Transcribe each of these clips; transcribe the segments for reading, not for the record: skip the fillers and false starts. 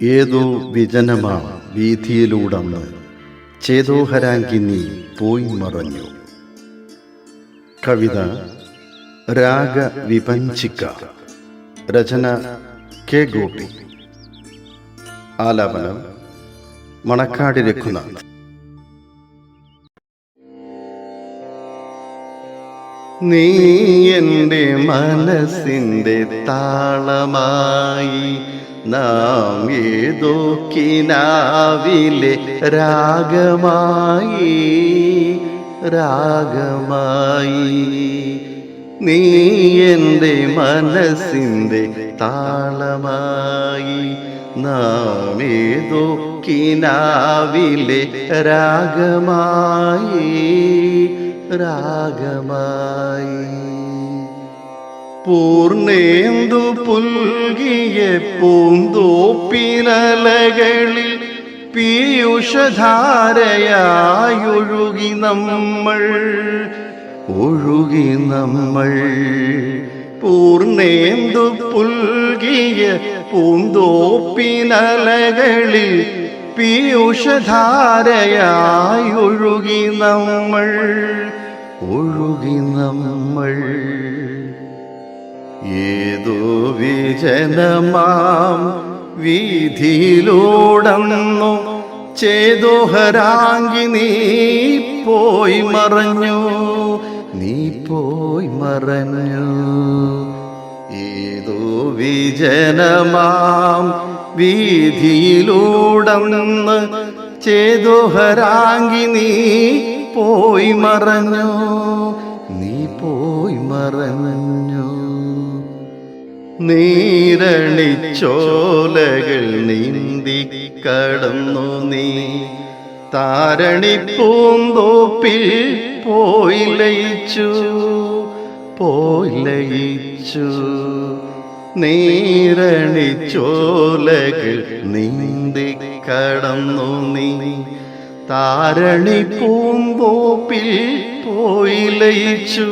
ഏതോ വിജനമാ വീഥിയിലൂടന്ന് ചേതോഹരാങ്കിനി പോയി മറഞ്ഞു. കവിത രാഗവിപഞ്ചിക. രചന കെ ഗോപി. ആലാപനം മണക്കാട് രഘുനാഥ്. നീ എൻ്റെ മനസ്സിൻ്റെ താളമായി, നാം ഏതോ കിനാവിലെ രാഗമായി. നീ എൻ്റെ മനസ്സിൻ്റെ താളമായി, നാം ഏതോ കിനാവിലെ രാഗമായി. പൂർണേന്ദു പുൽകിയ പൂന്തോപ്പിനലകളിൽ പീയൂഷധാരയായൊഴുകി നമ്മൾ. പൂർണേന്ദു പുൽകിയ പൂന്തോപ്പിനലകളിൽ പീയൂഷധാരയായൊഴുകി നമ്മൾ. ഏതോ വിജനമാം വീഥിയിലൂടന്നു ചേതോഹരാങ്കി നീ പോയി മറഞ്ഞു. ഏതോ വിജനമാം വീഥിയിലൂടന്ന് ചേതോഹരാങ്കി നീ പോയി മറഞ്ഞു. നീരണിച്ചോലകൾ നീന്തി കടന്നു നീ താരണിപ്പൂന്തോപ്പിൽ പോയി ലയിച്ചു. നീരണിച്ചോലകൾ നീന്തി കടന്നു നീ താരണിപ്പൂന്തോപ്പിൽ പോയി ലയിച്ചു.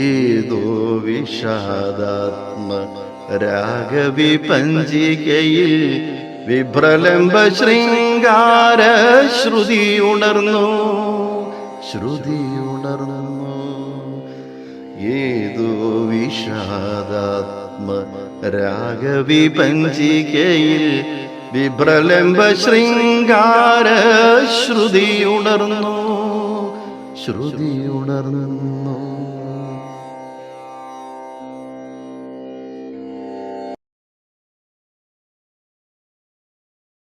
ഏതോ വിഷാദാത്മ രാഗവിപഞ്ചികയിൽ വിഭ്രലംബ ശൃംഗാര ശ്രുതി ഉണർന്നു. ഏതോ വിഷാദാത്മ രാഗവിപഞ്ചികയിൽ വിഭ്രലംബ ശൃംഗാര ശ്രുതി ഉണർന്നു.